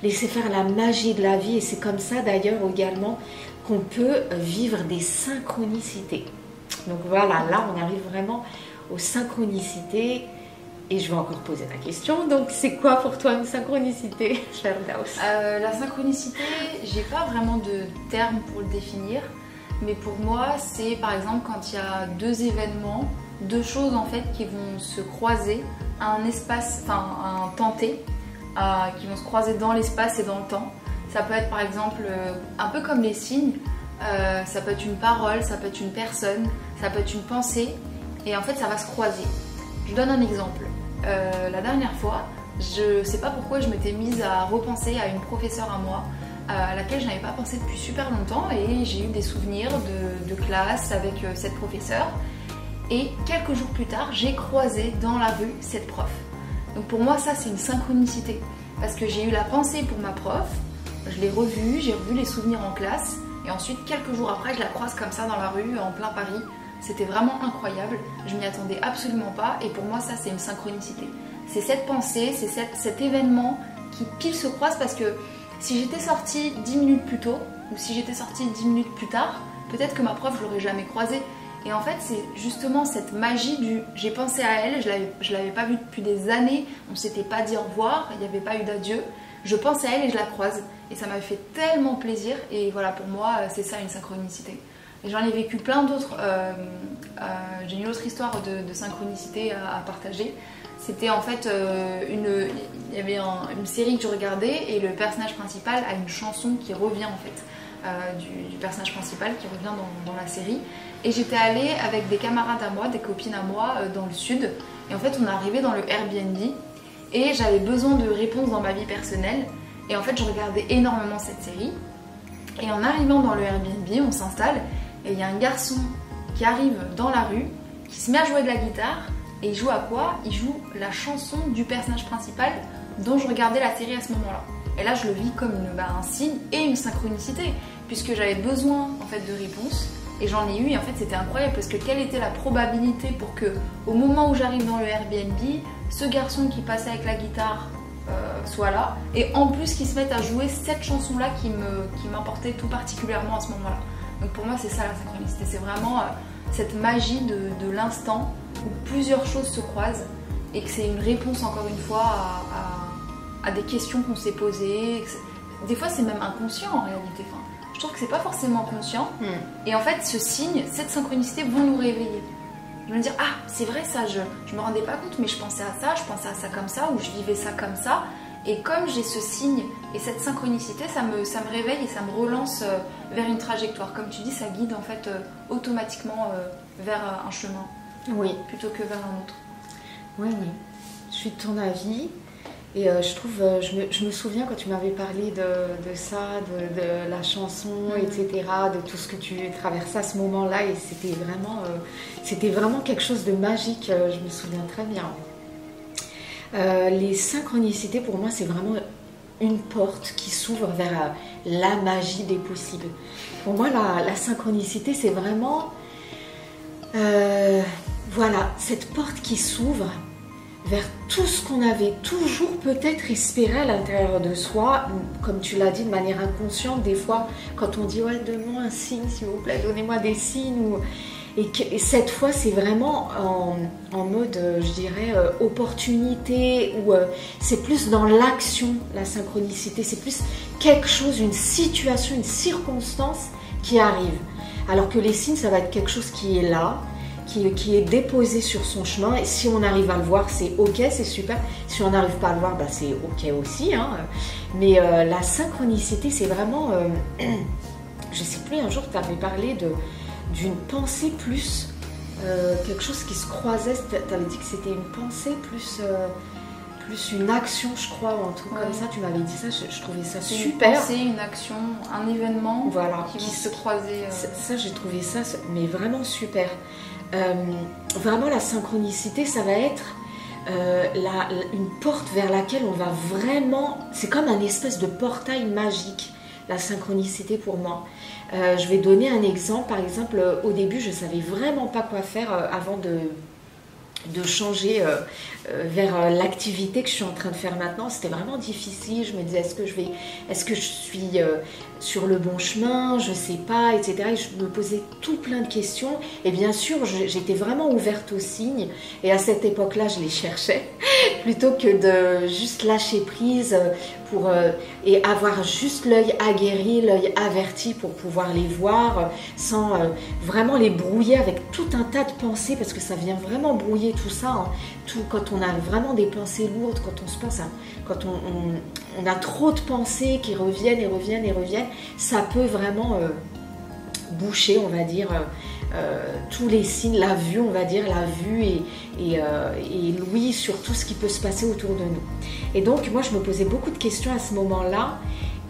laisser faire la magie de la vie. Et c'est comme ça d'ailleurs également qu'on peut vivre des synchronicités. Donc voilà, là on arrive vraiment aux synchronicités. Et je vais encore poser la question. Donc c'est quoi pour toi une synchronicité, Firdaus? La synchronicité, j'ai pas vraiment de terme pour le définir. Mais pour moi, c'est par exemple quand il y a deux événements, deux choses en fait qui vont se croiser à un espace, enfin à un temps T, qui vont se croiser dans l'espace et dans le temps. Ça peut être par exemple un peu comme les signes, ça peut être une parole, ça peut être une personne, ça peut être une pensée, et en fait ça va se croiser. Je donne un exemple. La dernière fois, je sais pas pourquoi je m'étais mise à repenser à une professeure à moi, à laquelle je n'avais pas pensé depuis super longtemps, et j'ai eu des souvenirs de classe avec cette professeure. Et quelques jours plus tard, j'ai croisé dans la rue cette prof. Donc pour moi, ça c'est une synchronicité. Parce que j'ai eu la pensée pour ma prof, je l'ai revue, j'ai revu les souvenirs en classe, et ensuite, quelques jours après, je la croise comme ça dans la rue, en plein Paris. C'était vraiment incroyable, je m'y attendais absolument pas, et pour moi, ça c'est une synchronicité. C'est cette pensée, c'est cet événement qui pile se croise, parce que si j'étais sortie 10 minutes plus tôt, ou si j'étais sortie 10 minutes plus tard, peut-être que ma prof, je l'aurais jamais croisée. Et en fait, c'est justement cette magie du j'ai pensé à elle, je l'avais pas vue depuis des années, on s'était pas dit au revoir, il n'y avait pas eu d'adieu. Je pense à elle et je la croise. Et ça m'a fait tellement plaisir. Et voilà, pour moi, c'est ça une synchronicité. Et j'en ai vécu plein d'autres. J'ai une autre histoire de synchronicité à partager. C'était en fait il y avait une série que je regardais et le personnage principal a une chanson qui revient en fait du personnage principal qui revient dans la série. Et j'étais allée avec des camarades à moi, des copines à moi dans le sud. Et en fait, on est arrivé dans le Airbnb et j'avais besoin de réponses dans ma vie personnelle. Et en fait, je regardais énormément cette série. Et en arrivant dans le Airbnb, on s'installe et il y a un garçon qui arrive dans la rue, qui se met à jouer de la guitare. Et il joue à quoi? Il joue la chanson du personnage principal dont je regardais la série à ce moment-là. Et là, je le vis comme un signe et une synchronicité, puisque j'avais besoin en fait de réponses. Et j'en ai eu, et en fait c'était incroyable, parce que quelle était la probabilité pour que, au moment où j'arrive dans le Airbnb, ce garçon qui passait avec la guitare soit là, et en plus qu'il se mette à jouer cette chanson-là qui m'importait tout particulièrement à ce moment-là. Donc pour moi c'est ça la synchronicité, c'est vraiment cette magie de l'instant où plusieurs choses se croisent, et que c'est une réponse encore une fois à des questions qu'on s'est posées. Des fois c'est même inconscient en réalité. Enfin, je trouve que c'est pas forcément conscient. Et en fait, ce signe, cette synchronicité vont nous réveiller. Je vais me dire, ah, c'est vrai ça, je me rendais pas compte, mais je pensais à ça comme ça, ou je vivais ça comme ça. Et comme j'ai ce signe et cette synchronicité, ça me réveille et ça me relance vers une trajectoire. Comme tu dis, ça guide en fait automatiquement vers un chemin. Oui. Plutôt que vers un autre. Oui, oui. Je suis de ton avis. Et je trouve, je me souviens quand tu m'avais parlé de ça, de la chanson, etc., de tout ce que tu traversais à ce moment-là, et c'était vraiment quelque chose de magique, je me souviens très bien. Les synchronicités, pour moi, c'est vraiment une porte qui s'ouvre vers la magie des possibles. Pour moi, la synchronicité, c'est vraiment, voilà, cette porte qui s'ouvre vers tout ce qu'on avait toujours peut-être espéré à l'intérieur de soi, comme tu l'as dit de manière inconsciente, des fois quand on dit ouais, donne-moi un signe s'il vous plaît, donnez-moi des signes, et cette fois c'est vraiment en mode je dirais opportunité, ou c'est plus dans l'action, la synchronicité, c'est plus quelque chose, une situation, une circonstance qui arrive, alors que les signes ça va être quelque chose qui est là, qui est déposé sur son chemin, et si on arrive à le voir, c'est ok, c'est super. Si on n'arrive pas à le voir, bah, c'est ok aussi, hein. Mais la synchronicité, c'est vraiment, je sais plus, un jour tu avais parlé d'une pensée plus, quelque chose qui se croisait, tu avais dit que c'était une pensée plus une action, je crois, ou un truc comme ça, tu m'avais dit ça, je trouvais ça super. Une pensée, une action, un événement, voilà, qui vont se croiser. Ça, j'ai trouvé ça, mais vraiment super. Vraiment, la synchronicité, ça va être une porte vers laquelle on va vraiment... C'est comme un espèce de portail magique, la synchronicité pour moi. Je vais donner un exemple. Par exemple, au début, je ne savais vraiment pas quoi faire avant de changer vers l'activité que je suis en train de faire maintenant. C'était vraiment difficile. Je me disais, est-ce que je suis sur le bon chemin? Je sais pas, etc. Et je me posais tout plein de questions. Et bien sûr, j'étais vraiment ouverte aux signes. Et à cette époque-là, je les cherchais plutôt que de juste lâcher prise et avoir juste l'œil aguerri, l'œil averti pour pouvoir les voir sans vraiment les brouiller avec tout un tas de pensées, parce que ça vient vraiment brouiller tout ça, hein. Quand on a vraiment des pensées lourdes, quand on se pense quand on a trop de pensées qui reviennent et reviennent et reviennent, ça peut vraiment boucher, on va dire, tous les signes, la vue, on va dire, la vue et l'ouïe sur tout ce qui peut se passer autour de nous. Et donc, moi, je me posais beaucoup de questions à ce moment-là.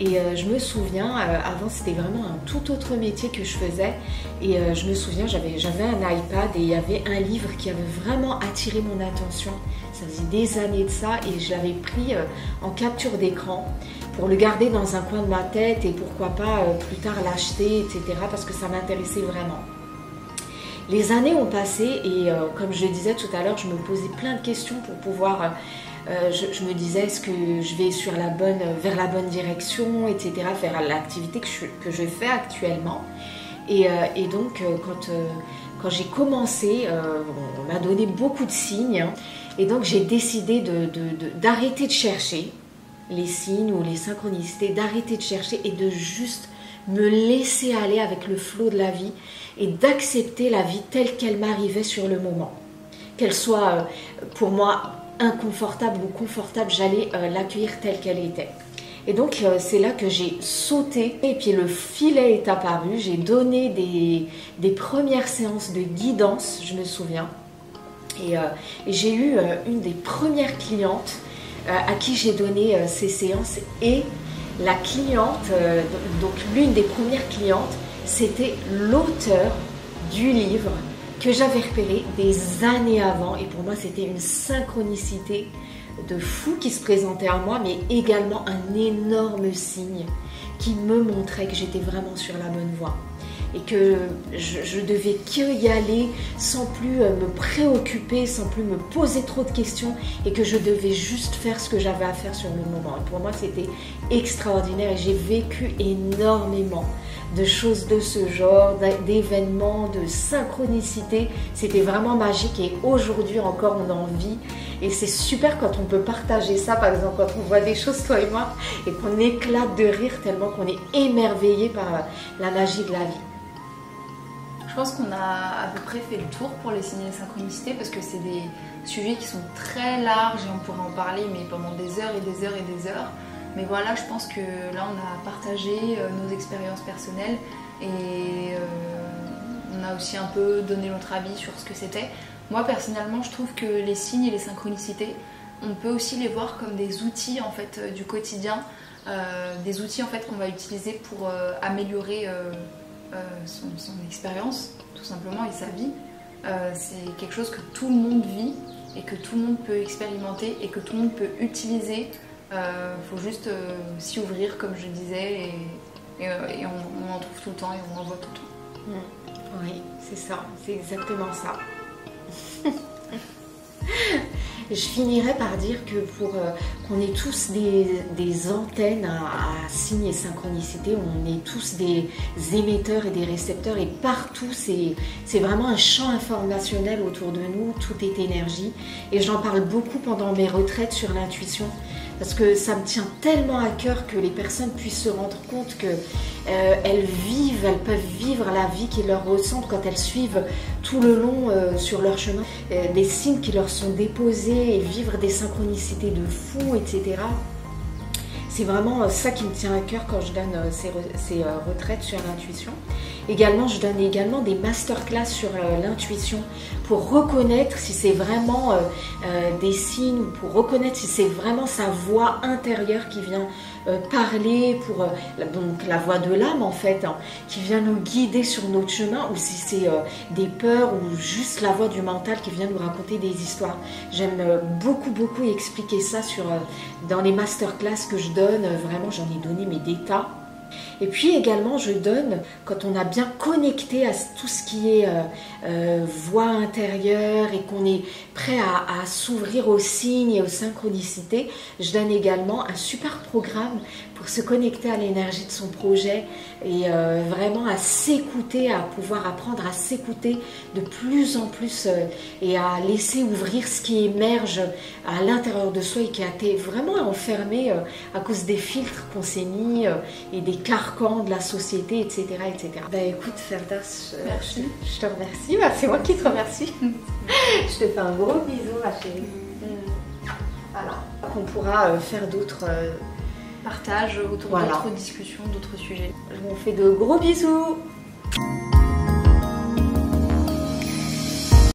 Et je me souviens, avant c'était vraiment un tout autre métier que je faisais, et je me souviens, j'avais un iPad et il y avait un livre qui avait vraiment attiré mon attention. Ça faisait des années de ça, et je l'avais pris en capture d'écran pour le garder dans un coin de ma tête et pourquoi pas plus tard l'acheter, etc. parce que ça m'intéressait vraiment. Les années ont passé et comme je le disais tout à l'heure, je me posais plein de questions pour pouvoir... je me disais, est-ce que je vais vers la bonne direction, etc., vers l'activité que je fais actuellement. Et donc, quand j'ai commencé, on m'a donné beaucoup de signes. Hein, et donc, j'ai décidé d'arrêter de chercher les signes ou les synchronicités, d'arrêter de chercher et de juste me laisser aller avec le flot de la vie et d'accepter la vie telle qu'elle m'arrivait sur le moment. Qu'elle soit pour moi inconfortable ou confortable, j'allais l'accueillir telle qu'elle était. Et donc c'est là que j'ai sauté et puis le filet est apparu. J'ai donné des premières séances de guidance, je me souviens. Et j'ai eu une des premières clientes à qui j'ai donné ces séances, et la cliente, donc l'une des premières clientes, c'était l'auteur du livre que j'avais repéré des années avant, et pour moi c'était une synchronicité de fou qui se présentait à moi, mais également un énorme signe qui me montrait que j'étais vraiment sur la bonne voie et que je devais y aller sans plus me préoccuper, sans plus me poser trop de questions, et que je devais juste faire ce que j'avais à faire sur le moment. Et pour moi c'était extraordinaire, et j'ai vécu énormément de choses de ce genre, d'événements, de synchronicité. C'était vraiment magique, et aujourd'hui encore on en vit, et c'est super quand on peut partager ça, par exemple quand on voit des choses toi et moi et qu'on éclate de rire tellement qu'on est émerveillé par la magie de la vie. Je pense qu'on a à peu près fait le tour pour les signes et les synchronicités, parce que c'est des sujets qui sont très larges et on pourrait en parler mais pendant des heures et des heures et des heures. Mais voilà, je pense que là on a partagé nos expériences personnelles, et on a aussi un peu donné notre avis sur ce que c'était. Moi personnellement, je trouve que les signes et les synchronicités, on peut aussi les voir comme des outils en fait du quotidien, des outils en fait qu'on va utiliser pour améliorer son expérience tout simplement et sa vie. C'est quelque chose que tout le monde vit et que tout le monde peut expérimenter et que tout le monde peut utiliser. Faut juste s'y ouvrir, comme je disais, et on en trouve tout le temps et on en voit tout le temps. Oui, c'est ça, c'est exactement ça. Je finirai par dire que pour qu'on ait tous des antennes à signes et synchronicité, on est tous des émetteurs et des récepteurs, et partout c'est vraiment un champ informationnel autour de nous, tout est énergie, et j'en parle beaucoup pendant mes retraites sur l'intuition, parce que ça me tient tellement à cœur que les personnes puissent se rendre compte que elles peuvent vivre la vie qu'ils leur ressentent quand elles suivent tout le long sur leur chemin des signes qui leur sont déposés, et vivre des synchronicités de fou, etc. C'est vraiment ça qui me tient à cœur quand je donne ces retraites sur l'intuition. Également, je donne également des masterclass sur l'intuition pour reconnaître si c'est vraiment des signes, pour reconnaître si c'est vraiment sa voix intérieure qui vient parler, pour donc la voix de l'âme en fait, hein, qui vient nous guider sur notre chemin, ou si c'est des peurs ou juste la voix du mental qui vient nous raconter des histoires. J'aime beaucoup expliquer ça dans les masterclass que je donne. Vraiment, j'en ai donné mais des tas. Et puis également, je donne, quand on a bien connecté à tout ce qui est voix intérieure et qu'on est prêt à s'ouvrir aux signes et aux synchronicités, je donne également un super programme pour se connecter à l'énergie de son projet et vraiment à s'écouter, à pouvoir apprendre à s'écouter de plus en plus et à laisser ouvrir ce qui émerge à l'intérieur de soi et qui a été vraiment enfermé à cause des filtres qu'on s'est mis et des carcans de la société, etc. etc. Ben écoute Ferdows, je te remercie, ben, c'est moi qui te remercie. Je te fais un gros bisou ma chérie. Voilà. On pourra faire d'autres partages autour d'autres discussions, d'autres sujets. Je vous fais de gros bisous.